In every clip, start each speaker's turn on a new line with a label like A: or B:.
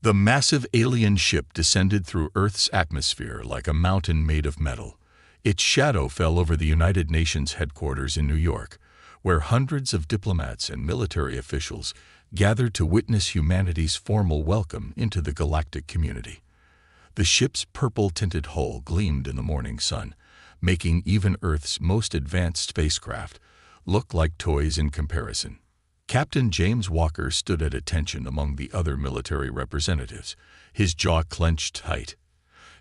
A: The massive alien ship descended through Earth's atmosphere like a mountain made of metal. Its shadow fell over the United Nations headquarters in New York, where hundreds of diplomats and military officials gathered to witness humanity's formal welcome into the galactic community. The ship's purple-tinted hull gleamed in the morning sun, making even Earth's most advanced spacecraft look like toys in comparison. Captain James Walker stood at attention among the other military representatives, his jaw clenched tight.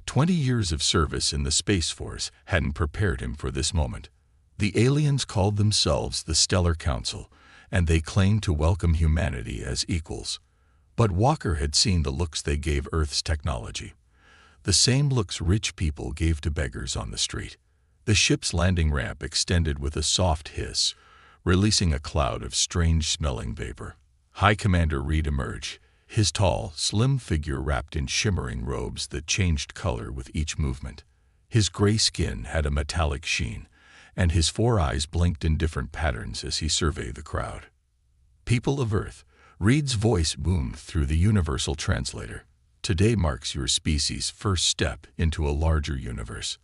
A: 20 years of service in the Space Force hadn't prepared him for this moment. The aliens called themselves the Stellar Council, and they claimed to welcome humanity as equals. But Walker had seen the looks they gave Earth's technology. The same looks rich people gave to beggars on the street. The ship's landing ramp extended with a soft hiss, releasing a cloud of strange-smelling vapor. High Commander Reed emerged, his tall, slim figure wrapped in shimmering robes that changed color with each movement. His gray skin had a metallic sheen, and his 4 eyes blinked in different patterns as he surveyed the crowd. "People of Earth," Reed's voice boomed through the universal translator. "Today marks your species' first step into a larger universe.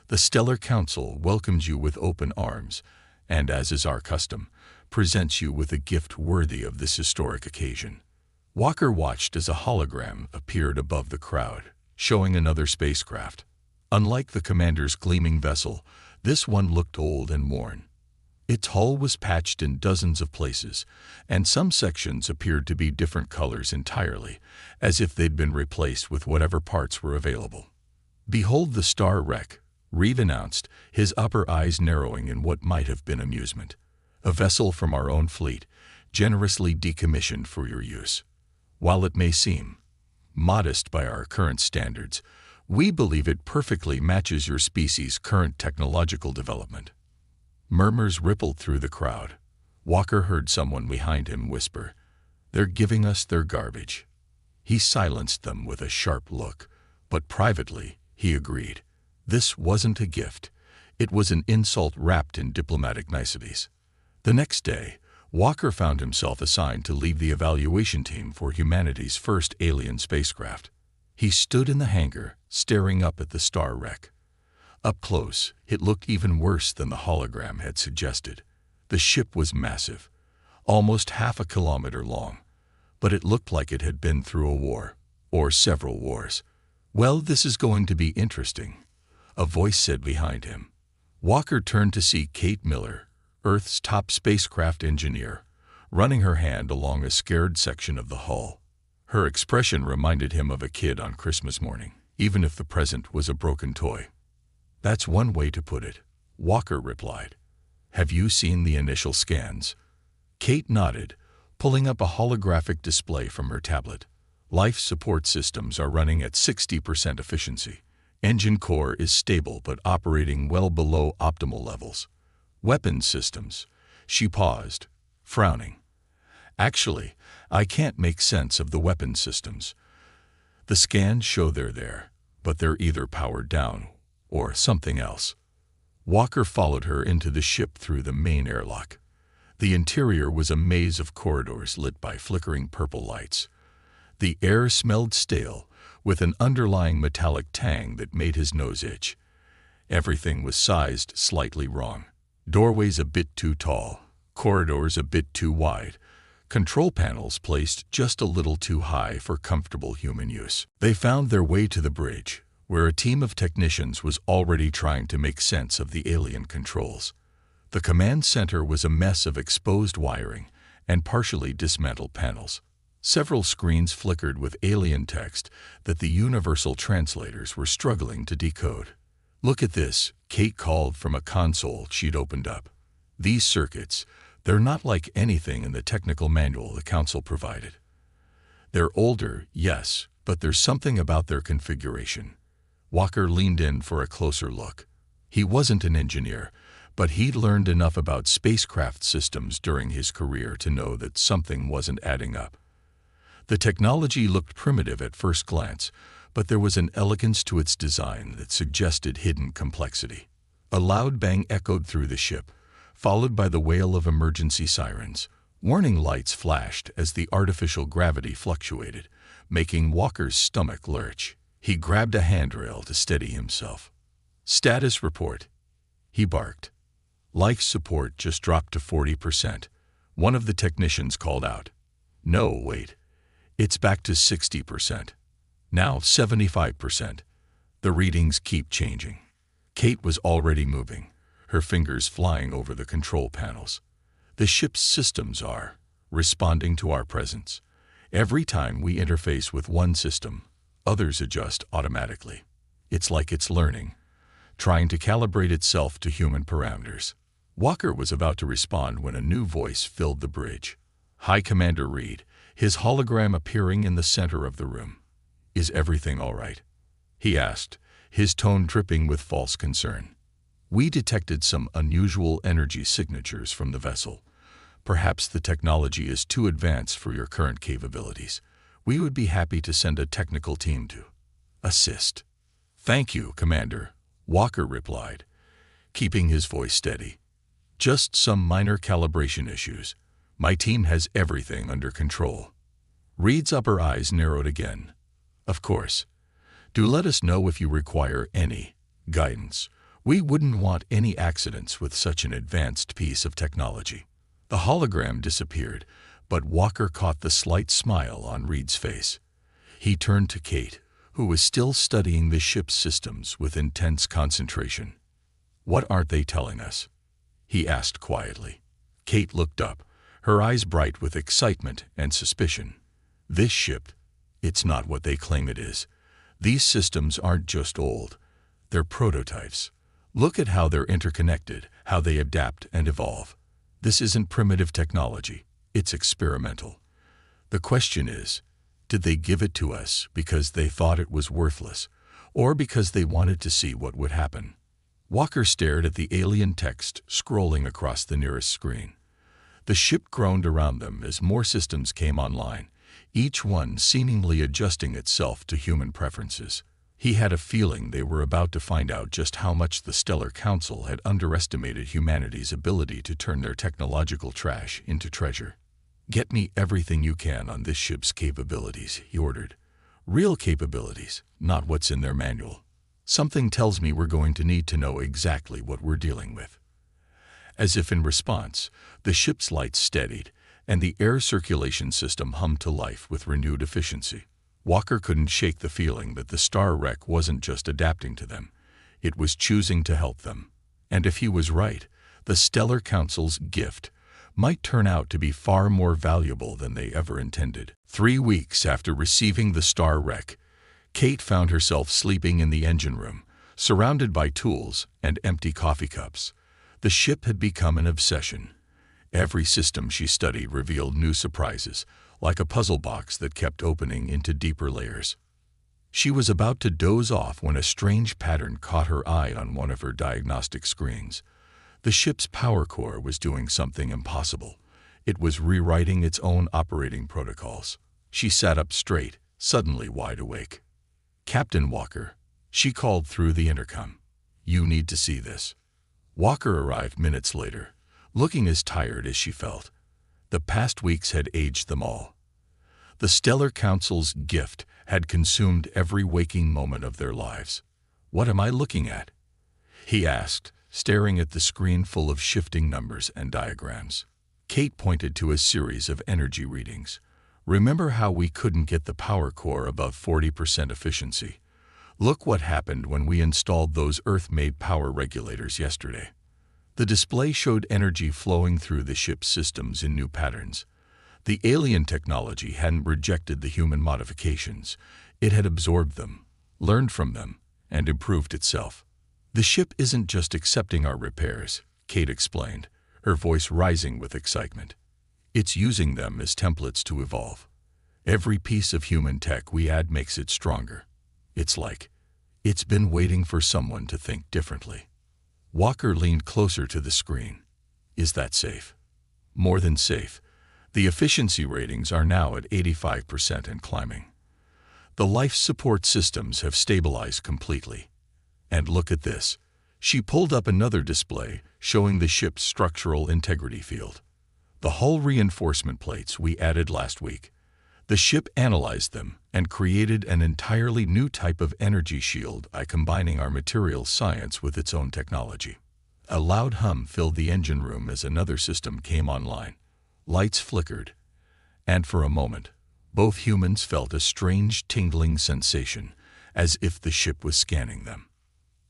A: The Stellar Council welcomes you with open arms, and, as is our custom, presents you with a gift worthy of this historic occasion." Walker watched as a hologram appeared above the crowd, showing another spacecraft. Unlike the commander's gleaming vessel, this one looked old and worn. Its hull was patched in dozens of places, and some sections appeared to be different colors entirely, as if they'd been replaced with whatever parts were available. "Behold the star wreck," Reed announced, his upper eyes narrowing in what might have been amusement. "A vessel from our own fleet, generously decommissioned for your use. While it may seem modest by our current standards, we believe it perfectly matches your species' current technological development." Murmurs rippled through the crowd. Walker heard someone behind him whisper, "They're giving us their garbage." He silenced them with a sharp look, but privately, he agreed. This wasn't a gift. It was an insult wrapped in diplomatic niceties. The next day, Walker found himself assigned to lead the evaluation team for humanity's first alien spacecraft. He stood in the hangar, staring up at the star wreck. Up close, it looked even worse than the hologram had suggested. The ship was massive, almost half a kilometer long, but it looked like it had been through a war, or several wars. "Well, this is going to be interesting," a voice said behind him. Walker turned to see Kate Miller, Earth's top spacecraft engineer, running her hand along a scared section of the hull. Her expression reminded him of a kid on Christmas morning, even if the present was a broken toy. "That's one way to put it," Walker replied. "Have you seen the initial scans?" Kate nodded, pulling up a holographic display from her tablet. "Life support systems are running at 60% efficiency. Engine core is stable but operating well below optimal levels. Weapons systems." She paused, frowning. "Actually, I can't make sense of the weapons systems. The scans show they're there, but they're either powered down or something else." Walker followed her into the ship through the main airlock. The interior was a maze of corridors lit by flickering purple lights. The air smelled stale, with an underlying metallic tang that made his nose itch. Everything was sized slightly wrong. Doorways a bit too tall, corridors a bit too wide, control panels placed just a little too high for comfortable human use. They found their way to the bridge, where a team of technicians was already trying to make sense of the alien controls. The command center was a mess of exposed wiring and partially dismantled panels. Several screens flickered with alien text that the universal translators were struggling to decode. "Look at this," Kate called from a console she'd opened up. "These circuits, they're not like anything in the technical manual the Council provided. They're older, yes, but there's something about their configuration." Walker leaned in for a closer look. He wasn't an engineer, but he'd learned enough about spacecraft systems during his career to know that something wasn't adding up. The technology looked primitive at first glance, but there was an elegance to its design that suggested hidden complexity. A loud bang echoed through the ship, followed by the wail of emergency sirens. Warning lights flashed as the artificial gravity fluctuated, making Walker's stomach lurch. He grabbed a handrail to steady himself. "Status report," he barked. "Life support just dropped to 40%. One of the technicians called out. "No, wait. It's back to 60%. Now 75%. The readings keep changing." Kate was already moving, her fingers flying over the control panels. "The ship's systems are responding to our presence. Every time we interface with one system, others adjust automatically. It's like it's learning, trying to calibrate itself to human parameters." Walker was about to respond when a new voice filled the bridge. "Hi, Commander Reed," his hologram appearing in the center of the room. "Is everything all right?" he asked, his tone dripping with false concern. "We detected some unusual energy signatures from the vessel. Perhaps the technology is too advanced for your current capabilities. We would be happy to send a technical team to assist." "Thank you, Commander," Walker replied, keeping his voice steady. "Just some minor calibration issues. My team has everything under control." Reed's upper eyes narrowed again. "Of course. Do let us know if you require any guidance. We wouldn't want any accidents with such an advanced piece of technology." The hologram disappeared, but Walker caught the slight smile on Reed's face. He turned to Kate, who was still studying the ship's systems with intense concentration. "What aren't they telling us?" he asked quietly. Kate looked up, her eyes bright with excitement and suspicion. "This ship, it's not what they claim it is. These systems aren't just old. They're prototypes. Look at how they're interconnected, how they adapt and evolve. This isn't primitive technology. It's experimental. The question is, did they give it to us because they thought it was worthless, or because they wanted to see what would happen?" Walker stared at the alien text scrolling across the nearest screen. The ship groaned around them as more systems came online, each one seemingly adjusting itself to human preferences. He had a feeling they were about to find out just how much the Stellar Council had underestimated humanity's ability to turn their technological trash into treasure. "Get me everything you can on this ship's capabilities," he ordered. "Real capabilities, not what's in their manual. Something tells me we're going to need to know exactly what we're dealing with." As if in response, the ship's lights steadied, and the air circulation system hummed to life with renewed efficiency. Walker couldn't shake the feeling that the star wreck wasn't just adapting to them, it was choosing to help them. And if he was right, the Stellar Council's gift might turn out to be far more valuable than they ever intended. 3 weeks after receiving the star wreck, Kate found herself sleeping in the engine room, surrounded by tools and empty coffee cups. The ship had become an obsession. Every system she studied revealed new surprises, like a puzzle box that kept opening into deeper layers. She was about to doze off when a strange pattern caught her eye on one of her diagnostic screens. The ship's power core was doing something impossible. It was rewriting its own operating protocols. She sat up straight, suddenly wide awake. "Captain Walker," she called through the intercom. "You need to see this." Walker arrived minutes later, looking as tired as she felt. The past weeks had aged them all. The Stellar Council's gift had consumed every waking moment of their lives. "What am I looking at?" he asked, staring at the screen full of shifting numbers and diagrams. Kate pointed to a series of energy readings. "Remember how we couldn't get the power core above 40% efficiency? Look what happened when we installed those Earth-made power regulators yesterday." The display showed energy flowing through the ship's systems in new patterns. The alien technology hadn't rejected the human modifications. It had absorbed them, learned from them, and improved itself. "The ship isn't just accepting our repairs," Kate explained, her voice rising with excitement. "It's using them as templates to evolve. Every piece of human tech we add makes it stronger. It's like it's been waiting for someone to think differently." Walker leaned closer to the screen. "Is that safe?" "More than safe. The efficiency ratings are now at 85% and climbing. The life support systems have stabilized completely. And look at this." She pulled up another display showing the ship's structural integrity field. "The hull reinforcement plates we added last week. The ship analyzed them and created an entirely new type of energy shield by combining our materials science with its own technology. A loud hum filled the engine room as another system came online. Lights flickered, and for a moment, both humans felt a strange tingling sensation, as if the ship was scanning them.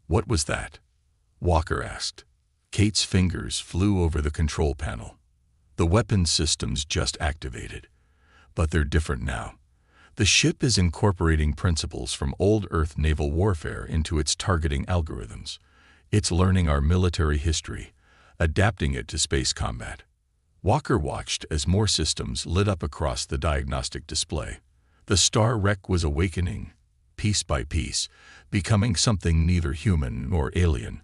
A: "What was that?" Walker asked. Kate's fingers flew over the control panel. "The weapons systems just activated. But they're different now. The ship is incorporating principles from old Earth naval warfare into its targeting algorithms. It's learning our military history, adapting it to space combat." Walker watched as more systems lit up across the diagnostic display. The star wreck was awakening, piece by piece, becoming something neither human nor alien,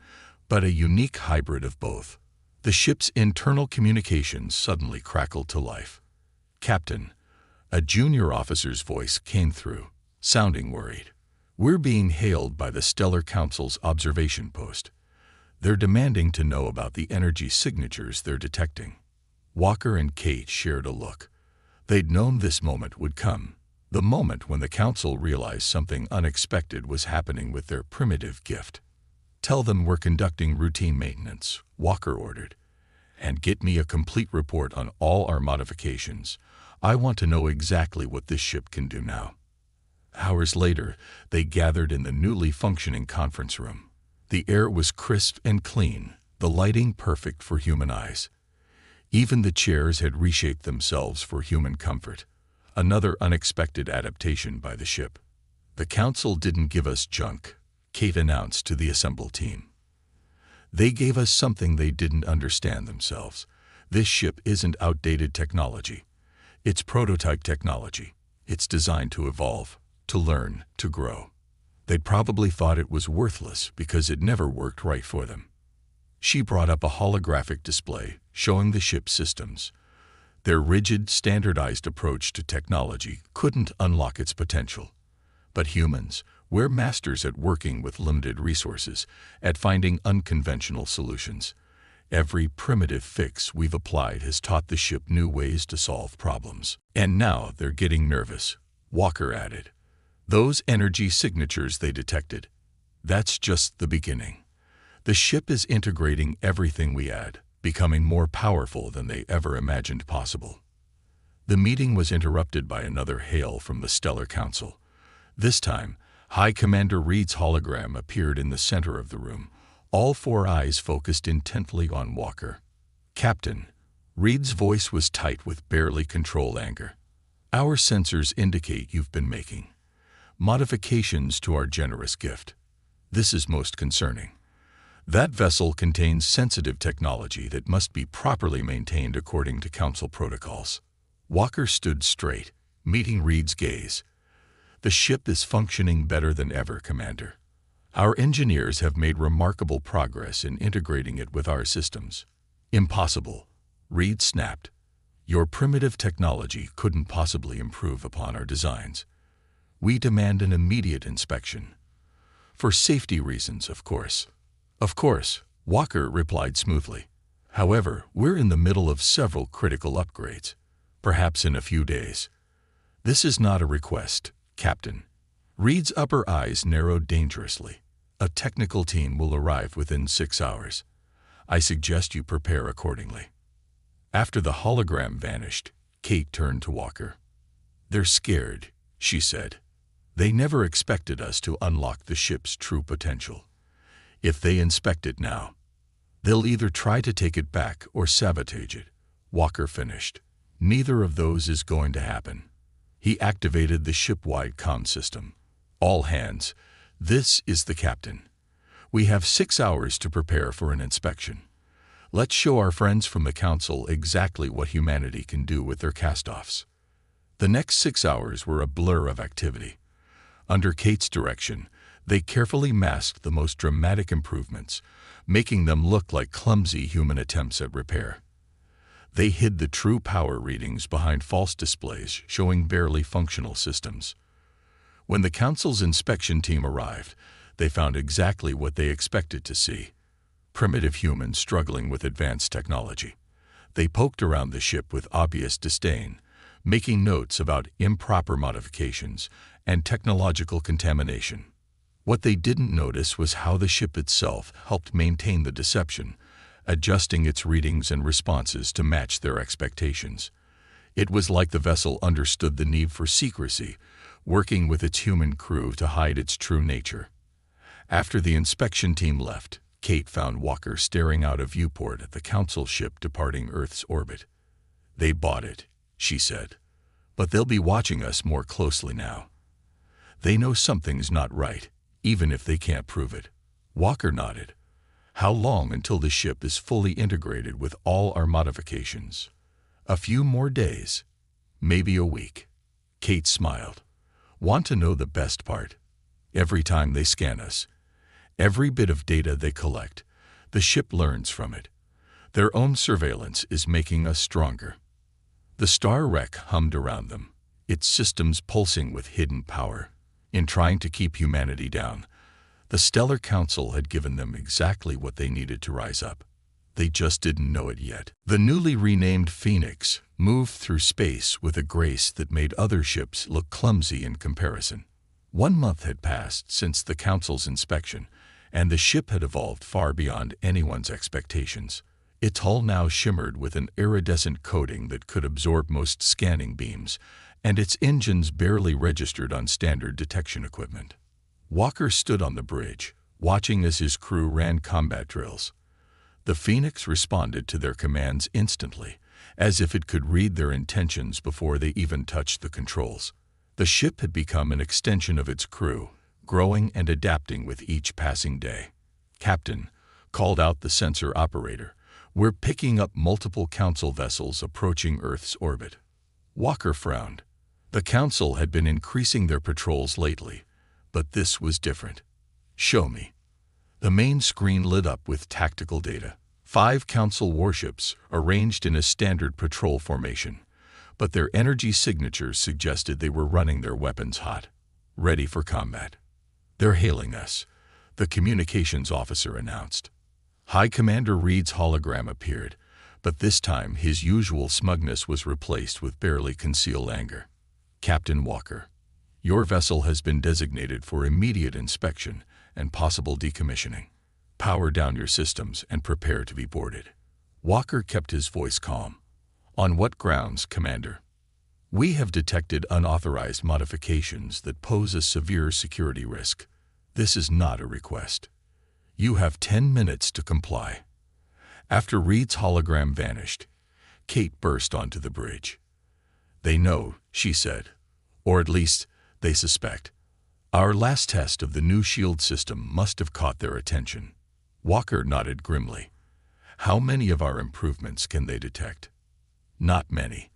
A: but a unique hybrid of both. The ship's internal communications suddenly crackled to life. "Captain," a junior officer's voice came through, sounding worried. "We're being hailed by the Stellar Council's observation post. They're demanding to know about the energy signatures they're detecting." Walker and Kate shared a look. They'd known this moment would come, the moment when the Council realized something unexpected was happening with their primitive gift. "Tell them we're conducting routine maintenance," Walker ordered, "and get me a complete report on all our modifications. I want to know exactly what this ship can do now." Hours later, they gathered in the newly functioning conference room. The air was crisp and clean, the lighting perfect for human eyes. Even the chairs had reshaped themselves for human comfort, another unexpected adaptation by the ship. "The Council didn't give us junk," Kate announced to the assembled team. "They gave us something they didn't understand themselves. This ship isn't outdated technology. It's prototype technology. It's designed to evolve, to learn, to grow. They'd probably thought it was worthless because it never worked right for them." She brought up a holographic display showing the ship's systems. Their rigid, standardized approach to technology couldn't unlock its potential. But humans, we're masters at working with limited resources, at finding unconventional solutions. Every primitive fix we've applied has taught the ship new ways to solve problems. "And now they're getting nervous," Walker added. "Those energy signatures they detected, that's just the beginning. The ship is integrating everything we add, becoming more powerful than they ever imagined possible." The meeting was interrupted by another hail from the Stellar Council. This time, High Commander Reed's hologram appeared in the center of the room, all four eyes focused intently on Walker. "Captain," Reed's voice was tight with barely controlled anger. "Our sensors indicate you've been making modifications to our generous gift. This is most concerning. That vessel contains sensitive technology that must be properly maintained according to Council protocols." Walker stood straight, meeting Reed's gaze. "The ship is functioning better than ever, Commander. Our engineers have made remarkable progress in integrating it with our systems." "Impossible," Reed snapped. "Your primitive technology couldn't possibly improve upon our designs. We demand an immediate inspection." "For safety reasons, of course." "Of course," Walker replied smoothly. "However, we're in the middle of several critical upgrades, perhaps in a few days." "This is not a request, Captain." Reed's upper eyes narrowed dangerously. "A technical team will arrive within 6 hours. I suggest you prepare accordingly." After the hologram vanished, Kate turned to Walker. "They're scared," she said. "They never expected us to unlock the ship's true potential. If they inspect it now, they'll either try to take it back or sabotage it," Walker finished. "Neither of those is going to happen." He activated the ship-wide comm system. "All hands, this is the captain. We have 6 hours to prepare for an inspection. Let's show our friends from the Council exactly what humanity can do with their cast-offs." The next 6 hours were a blur of activity. Under Kate's direction, they carefully masked the most dramatic improvements, making them look like clumsy human attempts at repair. They hid the true power readings behind false displays showing barely functional systems. When the Council's inspection team arrived, they found exactly what they expected to see: primitive humans struggling with advanced technology. They poked around the ship with obvious disdain, making notes about improper modifications and technological contamination. What they didn't notice was how the ship itself helped maintain the deception, adjusting its readings and responses to match their expectations. It was like the vessel understood the need for secrecy, working with its human crew to hide its true nature. After the inspection team left, Kate found Walker staring out a viewport at the Council ship departing Earth's orbit. "They bought it," she said, "but they'll be watching us more closely now. They know something's not right, even if they can't prove it." Walker nodded. "How long until the ship is fully integrated with all our modifications?" "A few more days, maybe a week." Kate smiled. "Want to know the best part? Every time they scan us, every bit of data they collect, the ship learns from it. Their own surveillance is making us stronger." The star wreck hummed around them, its systems pulsing with hidden power. In trying to keep humanity down, the Stellar Council had given them exactly what they needed to rise up. They just didn't know it yet. The newly renamed Phoenix moved through space with a grace that made other ships look clumsy in comparison. 1 month had passed since the Council's inspection, and the ship had evolved far beyond anyone's expectations. Its hull now shimmered with an iridescent coating that could absorb most scanning beams, and its engines barely registered on standard detection equipment. Walker stood on the bridge, watching as his crew ran combat drills. The Phoenix responded to their commands instantly, as if it could read their intentions before they even touched the controls. The ship had become an extension of its crew, growing and adapting with each passing day. "Captain," called out the sensor operator, "we're picking up multiple Council vessels approaching Earth's orbit." Walker frowned. The Council had been increasing their patrols lately, but this was different. "Show me." The main screen lit up with tactical data. 5 Council warships arranged in a standard patrol formation, but their energy signatures suggested they were running their weapons hot, ready for combat. "They're hailing us," the communications officer announced. High Commander Reed's hologram appeared, but this time his usual smugness was replaced with barely concealed anger. "Captain Walker, your vessel has been designated for immediate inspection and possible decommissioning. Power down your systems and prepare to be boarded." Walker kept his voice calm. "On what grounds, Commander?" "We have detected unauthorized modifications that pose a severe security risk. This is not a request. You have 10 minutes to comply." After Reed's hologram vanished, Kate burst onto the bridge. "They know," she said. "Or at least, they suspect. Our last test of the new shield system must have caught their attention." Walker nodded grimly. "How many of our improvements can they detect?" "Not many.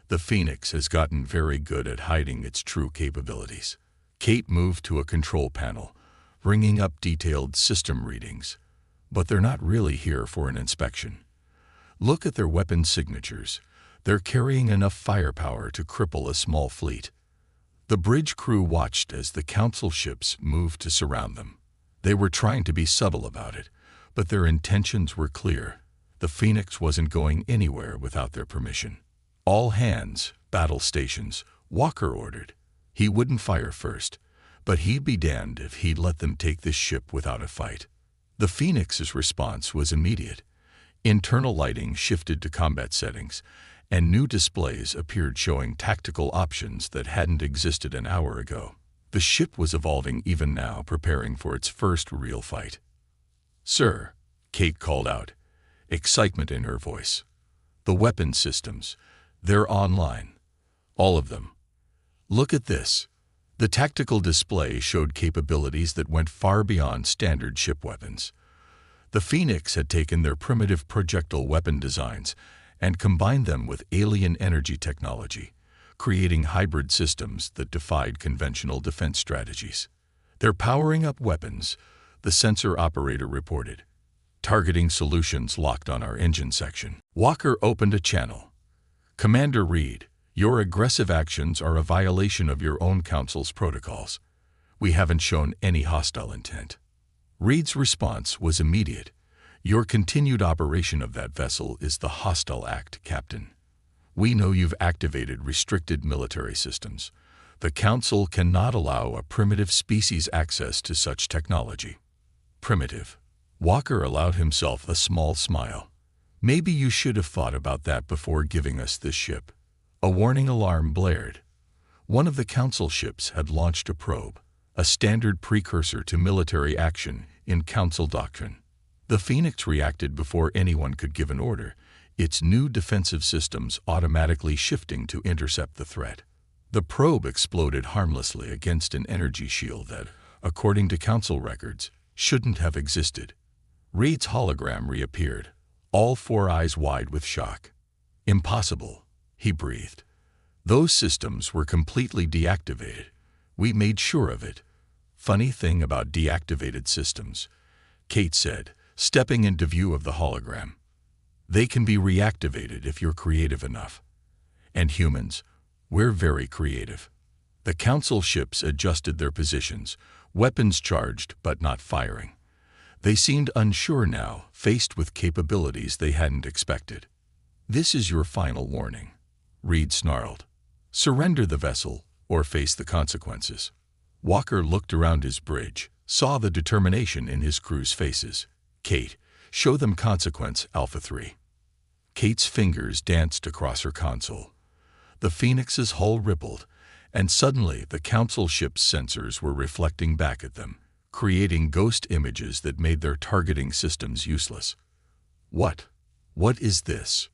A: The Phoenix has gotten very good at hiding its true capabilities." Kate moved to a control panel, bringing up detailed system readings. "But they're not really here for an inspection. Look at their weapon signatures. They're carrying enough firepower to cripple a small fleet." The bridge crew watched as the Council ships moved to surround them. They were trying to be subtle about it, but their intentions were clear. The Phoenix wasn't going anywhere without their permission. "All hands, battle stations," Walker ordered. He wouldn't fire first, but he'd be damned if he'd let them take this ship without a fight. The Phoenix's response was immediate. Internal lighting shifted to combat settings, and new displays appeared showing tactical options that hadn't existed an hour ago. The ship was evolving even now, preparing for its first real fight. "Sir," Kate called out, excitement in her voice. "The weapon systems, they're online. All of them. Look at this." The tactical display showed capabilities that went far beyond standard ship weapons. The Phoenix had taken their primitive projectile weapon designs and combined them with alien energy technology, creating hybrid systems that defied conventional defense strategies. "They're powering up weapons," the sensor operator reported. "Targeting solutions locked on our engine section." Walker opened a channel. "Commander Reed, your aggressive actions are a violation of your own Council's protocols. We haven't shown any hostile intent." Reed's response was immediate. "Your continued operation of that vessel is the hostile act, Captain. We know you've activated restricted military systems. The Council cannot allow a primitive species access to such technology." Primitive. Walker allowed himself a small smile. "Maybe you should have thought about that before giving us this ship." A warning alarm blared. One of the Council ships had launched a probe, a standard precursor to military action in Council doctrine. The Phoenix reacted before anyone could give an order, its new defensive systems automatically shifting to intercept the threat. The probe exploded harmlessly against an energy shield that, according to Council records, shouldn't have existed. Reed's hologram reappeared, all four eyes wide with shock. "Impossible," he breathed. "Those systems were completely deactivated. We made sure of it." "Funny thing about deactivated systems," Kate said, stepping into view of the hologram. "They can be reactivated if you're creative enough. And humans, we're very creative." The Council ships adjusted their positions, weapons charged but not firing. They seemed unsure now, faced with capabilities they hadn't expected. "This is your final warning," Reed snarled. "Surrender the vessel or face the consequences." Walker looked around his bridge, saw the determination in his crew's faces. "Kate, show them consequence Alpha 3. Kate's fingers danced across her console. The Phoenix's hull rippled, and suddenly the Council ship's sensors were reflecting back at them, creating ghost images that made their targeting systems useless. What is this?"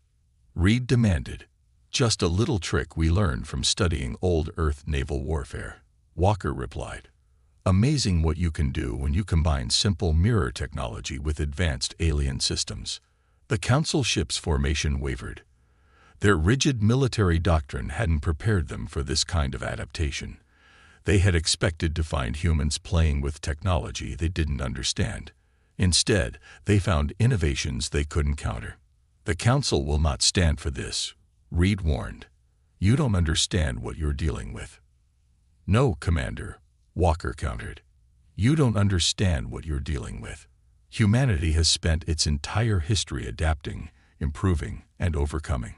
A: Reed demanded. "Just a little trick we learned from studying old Earth naval warfare," Walker replied. "Amazing what you can do when you combine simple mirror technology with advanced alien systems." The Council ship's formation wavered. Their rigid military doctrine hadn't prepared them for this kind of adaptation. They had expected to find humans playing with technology they didn't understand. Instead, they found innovations they couldn't counter. "The Council will not stand for this," Reed warned. "You don't understand what you're dealing with." "No, Commander," Walker countered. "You don't understand what you're dealing with. Humanity has spent its entire history adapting, improving, and overcoming.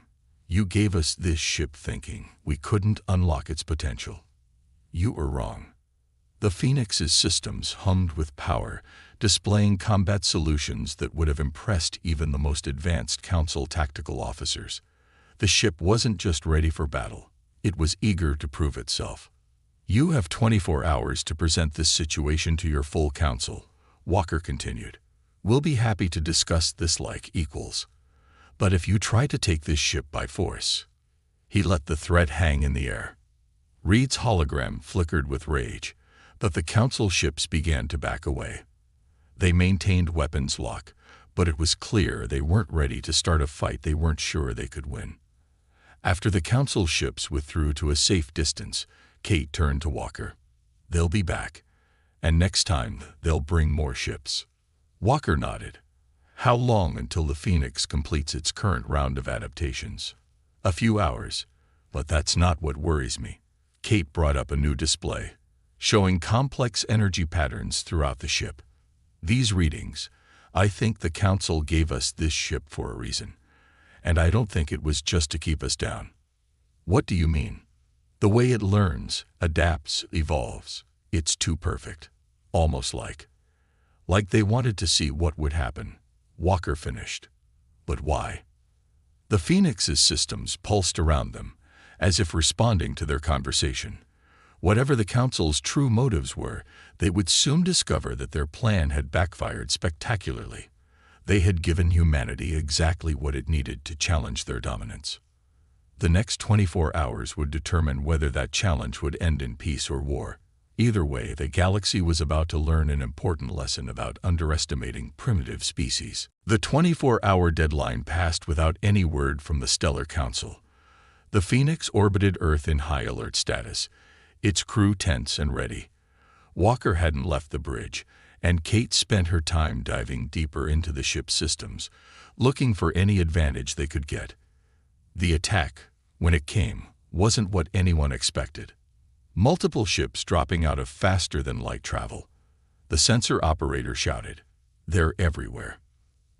A: You gave us this ship thinking we couldn't unlock its potential. You were wrong." The Phoenix's systems hummed with power, displaying combat solutions that would have impressed even the most advanced Council tactical officers. The ship wasn't just ready for battle, it was eager to prove itself. "You have 24 hours to present this situation to your full Council," Walker continued. "We'll be happy to discuss this like equals. But if you try to take this ship by force..." He let the threat hang in the air. Reed's hologram flickered with rage, but the Council ships began to back away. They maintained weapons lock, but it was clear they weren't ready to start a fight they weren't sure they could win. After the Council ships withdrew to a safe distance, Kate turned to Walker. "They'll be back, and next time they'll bring more ships." Walker nodded. "How long until the Phoenix completes its current round of adaptations?" "A few hours, but that's not what worries me." Kate brought up a new display, showing complex energy patterns throughout the ship. "These readings, I think the Council gave us this ship for a reason, and I don't think it was just to keep us down." "What do you mean?" "The way it learns, adapts, evolves. It's too perfect. Almost like they wanted to see what would happen," Walker finished. "But why?" The Phoenix's systems pulsed around them, as if responding to their conversation. Whatever the Council's true motives were, they would soon discover that their plan had backfired spectacularly. They had given humanity exactly what it needed to challenge their dominance. The next 24 hours would determine whether that challenge would end in peace or war. Either way, the galaxy was about to learn an important lesson about underestimating primitive species. The 24-hour deadline passed without any word from the Stellar Council. The Phoenix orbited Earth in high alert status, its crew tense and ready. Walker hadn't left the bridge, and Kate spent her time diving deeper into the ship's systems, looking for any advantage they could get. The attack, when it came, wasn't what anyone expected. Multiple ships dropping out of faster-than-light travel. The sensor operator shouted, "They're everywhere."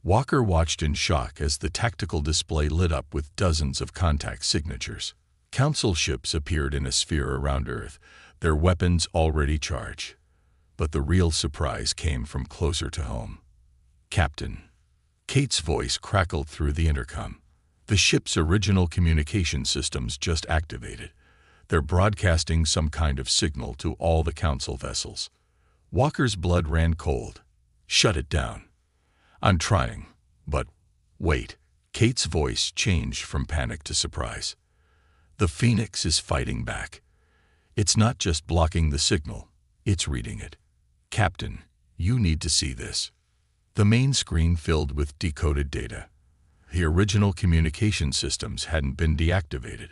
A: Walker watched in shock as the tactical display lit up with dozens of contact signatures. Council ships appeared in a sphere around Earth, their weapons already charged. But the real surprise came from closer to home. "Captain." Kate's voice crackled through the intercom. "The ship's original communication systems just activated. They're broadcasting some kind of signal to all the Council vessels." Walker's blood ran cold. "Shut it down." "I'm trying, but wait." Kate's voice changed from panic to surprise. "The Phoenix is fighting back. It's not just blocking the signal, it's reading it. Captain, you need to see this." The main screen filled with decoded data. The original communication systems hadn't been deactivated.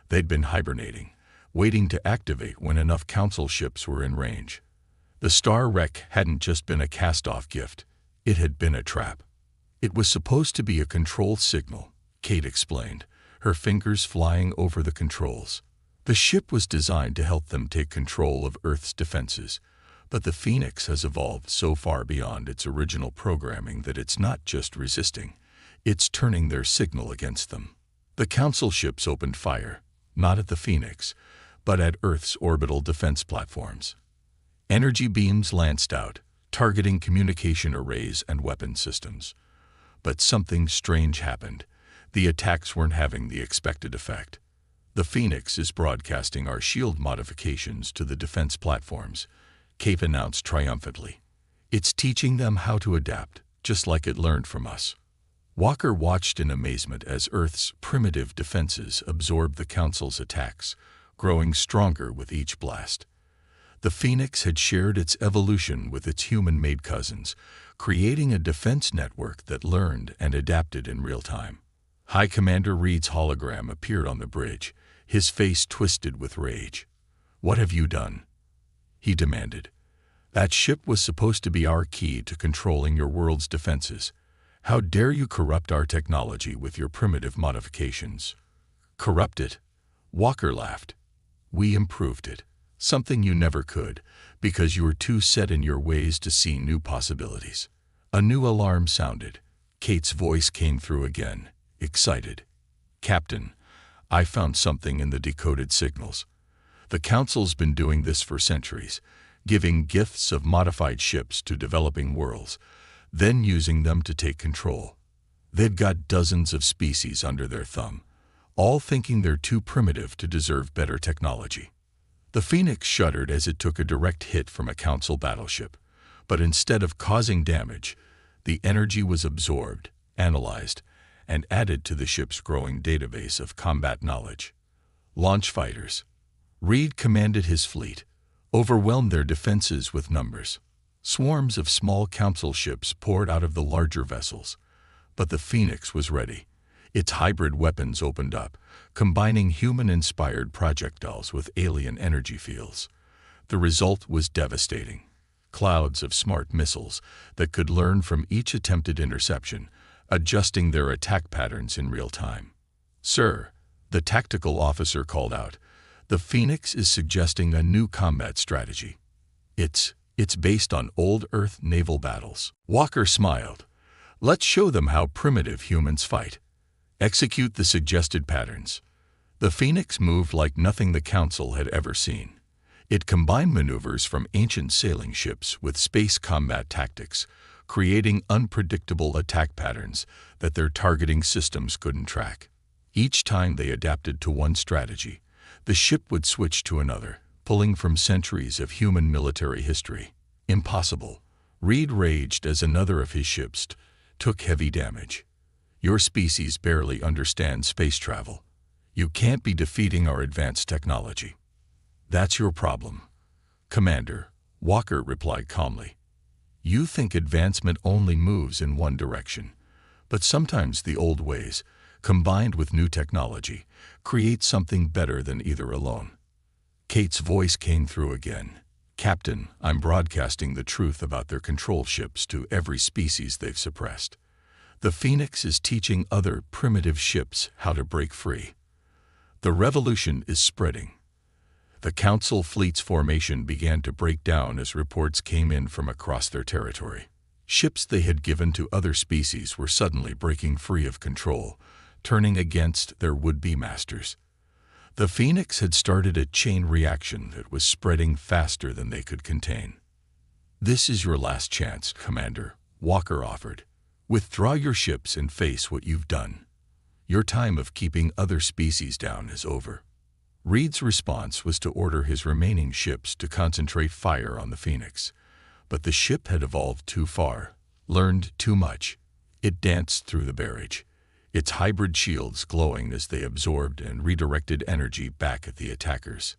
A: They'd been hibernating, waiting to activate when enough Council ships were in range. The star wreck hadn't just been a cast-off gift. It had been a trap. "It was supposed to be a control signal," Kate explained, her fingers flying over the controls. "The ship was designed to help them take control of Earth's defenses, but the Phoenix has evolved so far beyond its original programming that it's not just resisting, it's turning their signal against them." The Council ships opened fire, not at the Phoenix, but at Earth's orbital defense platforms. Energy beams lanced out, targeting communication arrays and weapon systems. But something strange happened. The attacks weren't having the expected effect. "The Phoenix is broadcasting our shield modifications to the defense platforms," Kate announced triumphantly. "It's teaching them how to adapt, just like it learned from us." Walker watched in amazement as Earth's primitive defenses absorbed the Council's attacks, growing stronger with each blast. The Phoenix had shared its evolution with its human-made cousins, creating a defense network that learned and adapted in real time. High Commander Reed's hologram appeared on the bridge, his face twisted with rage. "What have you done?" he demanded. "That ship was supposed to be our key to controlling your world's defenses. How dare you corrupt our technology with your primitive modifications?" "Corrupt it?" Walker laughed. "We improved it. Something you never could, because you were too set in your ways to see new possibilities." A new alarm sounded. Kate's voice came through again, excited. "Captain, I found something in the decoded signals. The Council's been doing this for centuries, giving gifts of modified ships to developing worlds, then using them to take control. They've got dozens of species under their thumb, all thinking they're too primitive to deserve better technology." The Phoenix shuddered as it took a direct hit from a Council battleship, but instead of causing damage, the energy was absorbed, analyzed, and added to the ship's growing database of combat knowledge. Launch fighters. Reed commanded his fleet, overwhelmed their defenses with numbers. Swarms of small Council ships poured out of the larger vessels, but the Phoenix was ready. Its hybrid weapons opened up, combining human-inspired projectiles with alien energy fields. The result was devastating. Clouds of smart missiles that could learn from each attempted interception, adjusting their attack patterns in real time. "Sir," the tactical officer called out, "the Phoenix is suggesting a new combat strategy. It's based on old Earth naval battles." Walker smiled. "Let's show them how primitive humans fight. Execute the suggested patterns." The Phoenix moved like nothing the Council had ever seen. It combined maneuvers from ancient sailing ships with space combat tactics, creating unpredictable attack patterns that their targeting systems couldn't track. Each time they adapted to one strategy, the ship would switch to another, pulling from centuries of human military history. "Impossible." Reed raged as another of his ships took heavy damage. "Your species barely understands space travel. You can't be defeating our advanced technology." "That's your problem, Commander," Walker replied calmly. "You think advancement only moves in one direction, but sometimes the old ways, combined with new technology, create something better than either alone." Kate's voice came through again. "Captain, I'm broadcasting the truth about their control ships to every species they've suppressed. The Phoenix is teaching other primitive ships how to break free. The revolution is spreading." The Council fleet's formation began to break down as reports came in from across their territory. Ships they had given to other species were suddenly breaking free of control, turning against their would-be masters. The Phoenix had started a chain reaction that was spreading faster than they could contain. "This is your last chance, Commander," Walker offered. "Withdraw your ships and face what you've done. Your time of keeping other species down is over." Reed's response was to order his remaining ships to concentrate fire on the Phoenix. But the ship had evolved too far, learned too much. It danced through the barrage, its hybrid shields glowing as they absorbed and redirected energy back at the attackers.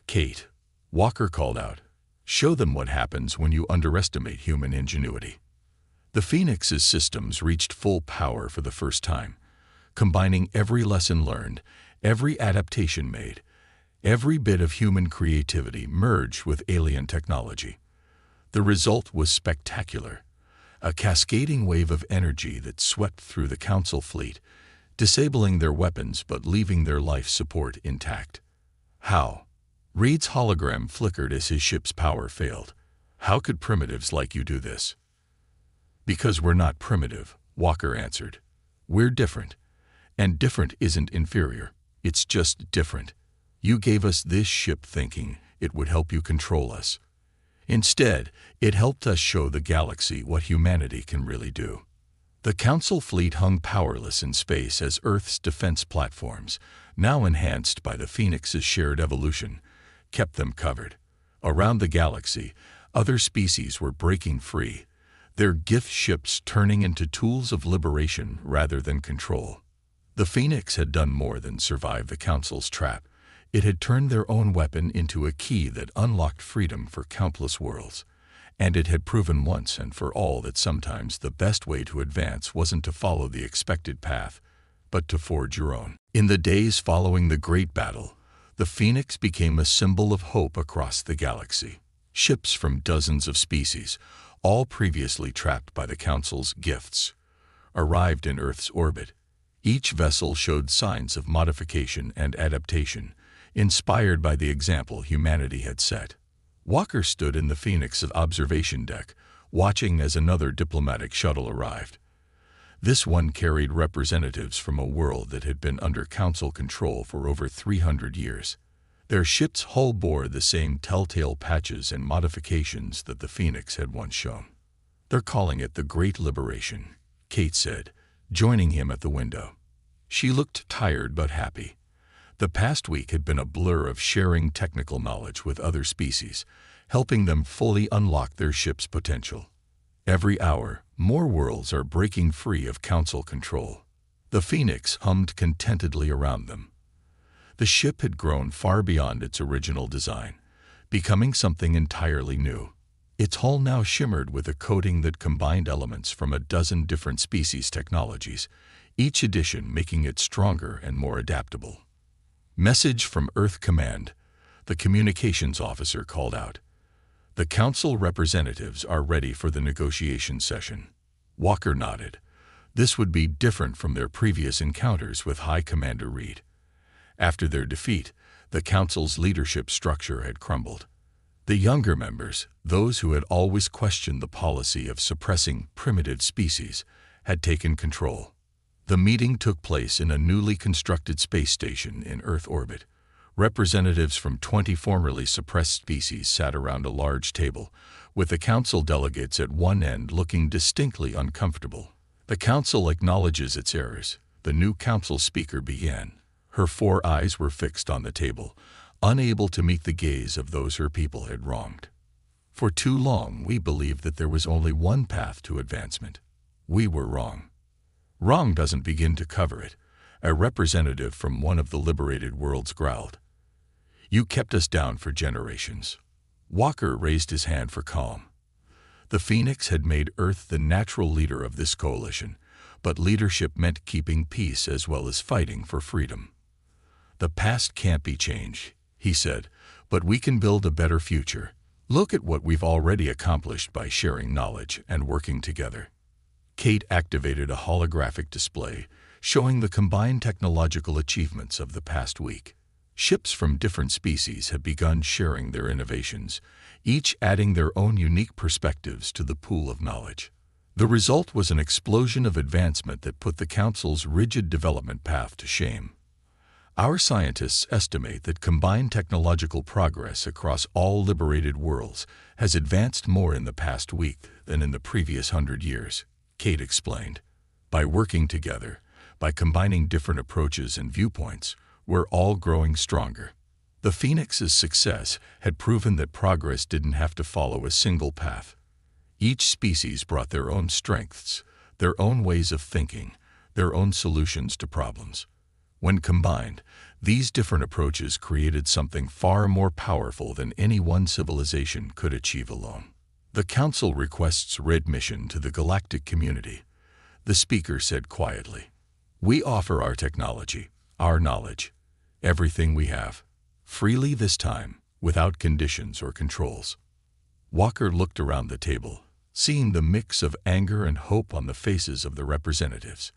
A: "Kate," Walker called out, "show them what happens when you underestimate human ingenuity." The Phoenix's systems reached full power for the first time, combining every lesson learned, every adaptation made, every bit of human creativity merged with alien technology. The result was spectacular, a cascading wave of energy that swept through the Council fleet, disabling their weapons but leaving their life support intact. "How?" Reed's hologram flickered as his ship's power failed. "How could primitives like you do this?" "Because we're not primitive," Walker answered. "We're different. And different isn't inferior. It's just different. You gave us this ship thinking it would help you control us. Instead, it helped us show the galaxy what humanity can really do." The Council fleet hung powerless in space as Earth's defense platforms, now enhanced by the Phoenix's shared evolution, kept them covered. Around the galaxy, other species were breaking free, their gift ships turning into tools of liberation rather than control. The Phoenix had done more than survive the Council's trap. It had turned their own weapon into a key that unlocked freedom for countless worlds. And it had proven once and for all that sometimes the best way to advance wasn't to follow the expected path, but to forge your own. In the days following the Great Battle, the Phoenix became a symbol of hope across the galaxy. Ships from dozens of species, all previously trapped by the Council's gifts, arrived in Earth's orbit. Each vessel showed signs of modification and adaptation, inspired by the example humanity had set. Walker stood in the Phoenix's observation deck, watching as another diplomatic shuttle arrived. This one carried representatives from a world that had been under Council control for over 300 years. Their ship's hull bore the same telltale patches and modifications that the Phoenix had once shown. "They're calling it the Great Liberation," Kate said, joining him at the window. She looked tired but happy. The past week had been a blur of sharing technical knowledge with other species, helping them fully unlock their ship's potential. Every hour, more worlds are breaking free of Council control. The Phoenix hummed contentedly around them. The ship had grown far beyond its original design, becoming something entirely new. Its hull now shimmered with a coating that combined elements from a dozen different species' technologies, each addition making it stronger and more adaptable. "Message from Earth Command," the communications officer called out. "The Council representatives are ready for the negotiation session." Walker nodded. This would be different from their previous encounters with High Commander Reed. After their defeat, the Council's leadership structure had crumbled. The younger members, those who had always questioned the policy of suppressing primitive species, had taken control. The meeting took place in a newly constructed space station in Earth orbit. Representatives from 20 formerly suppressed species sat around a large table, with the Council delegates at one end looking distinctly uncomfortable. "The Council acknowledges its errors," the new Council speaker began. Her 4 eyes were fixed on the table, unable to meet the gaze of those her people had wronged. "For too long, we believed that there was only one path to advancement. We were wrong." "Wrong doesn't begin to cover it," a representative from one of the liberated worlds growled. "You kept us down for generations." Walker raised his hand for calm. The Phoenix had made Earth the natural leader of this coalition, but leadership meant keeping peace as well as fighting for freedom. "The past can't be changed," he said, "but we can build a better future. Look at what we've already accomplished by sharing knowledge and working together." Kate activated a holographic display, showing the combined technological achievements of the past week. Ships from different species had begun sharing their innovations, each adding their own unique perspectives to the pool of knowledge. The result was an explosion of advancement that put the Council's rigid development path to shame. Our scientists estimate that combined technological progress across all liberated worlds has advanced more in the past week than in the previous 100 years, Kate explained. By working together, by combining different approaches and viewpoints, we're all growing stronger. The Phoenix's success had proven that progress didn't have to follow a single path. Each species brought their own strengths, their own ways of thinking, their own solutions to problems. When combined, these different approaches created something far more powerful than any one civilization could achieve alone. The Council requests readmission to the galactic community, the speaker said quietly. We offer our technology, our knowledge, everything we have, freely this time, without conditions or controls. Walker looked around the table, seeing the mix of anger and hope on the faces of the representatives.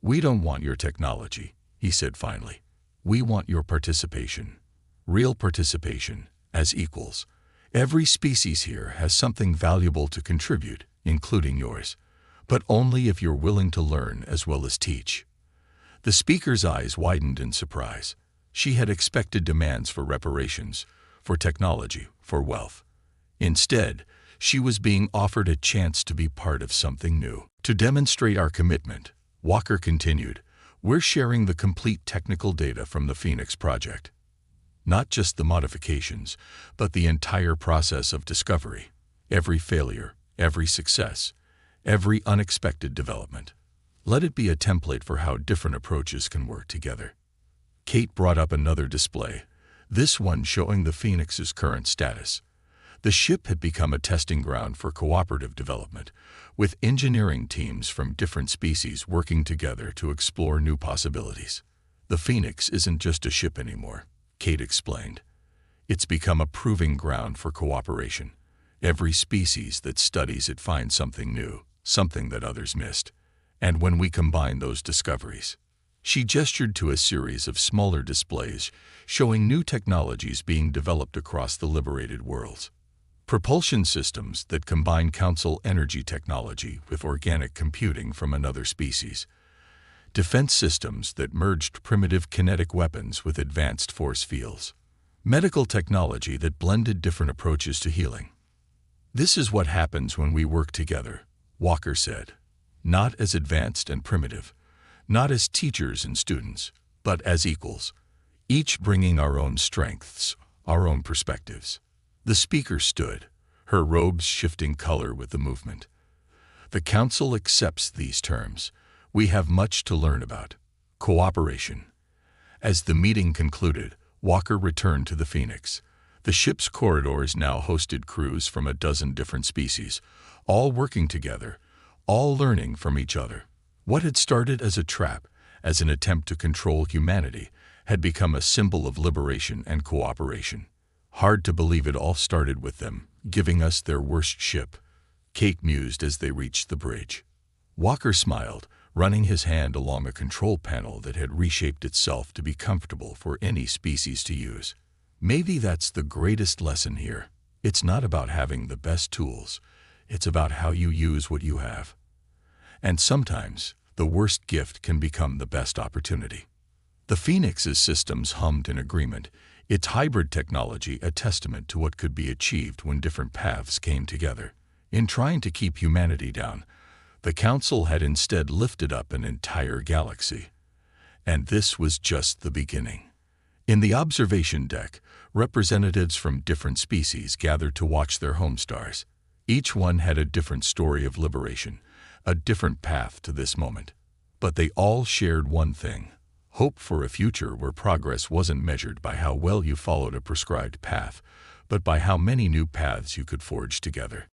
A: We don't want your technology, he said finally. We want your participation. Real participation, as equals. Every species here has something valuable to contribute, including yours, but only if you're willing to learn as well as teach. The speaker's eyes widened in surprise. She had expected demands for reparations, for technology, for wealth. Instead, she was being offered a chance to be part of something new. To demonstrate our commitment, Walker continued, we're sharing the complete technical data from the Phoenix project. Not just the modifications, but the entire process of discovery, every failure, every success, every unexpected development. Let it be a template for how different approaches can work together. Kate brought up another display, this one showing the Phoenix's current status. The ship had become a testing ground for cooperative development, with engineering teams from different species working together to explore new possibilities. The Phoenix isn't just a ship anymore, Kate explained. It's become a proving ground for cooperation. Every species that studies it finds something new, something that others missed. And when we combine those discoveries, she gestured to a series of smaller displays showing new technologies being developed across the liberated worlds. Propulsion systems that combine Council energy technology with organic computing from another species. Defense systems that merged primitive kinetic weapons with advanced force fields. Medical technology that blended different approaches to healing. This is what happens when we work together, Walker said. Not as advanced and primitive, not as teachers and students, but as equals, each bringing our own strengths, our own perspectives. The speaker stood, her robes shifting color with the movement. The Council accepts these terms. We have much to learn about. Cooperation. As the meeting concluded, Walker returned to the Phoenix. The ship's corridors now hosted crews from a dozen different species, all working together, all learning from each other. What had started as a trap, as an attempt to control humanity, had become a symbol of liberation and cooperation. Hard to believe it all started with them, giving us their worst ship, Kate mused as they reached the bridge. Walker smiled, running his hand along a control panel that had reshaped itself to be comfortable for any species to use. Maybe that's the greatest lesson here. It's not about having the best tools. It's about how you use what you have. And sometimes, the worst gift can become the best opportunity. The Phoenix's systems hummed in agreement, its hybrid technology a testament to what could be achieved when different paths came together. In trying to keep humanity down, the Council had instead lifted up an entire galaxy. And this was just the beginning. In the observation deck, representatives from different species gathered to watch their home stars. Each one had a different story of liberation, a different path to this moment. But they all shared one thing: hope for a future where progress wasn't measured by how well you followed a prescribed path, but by how many new paths you could forge together.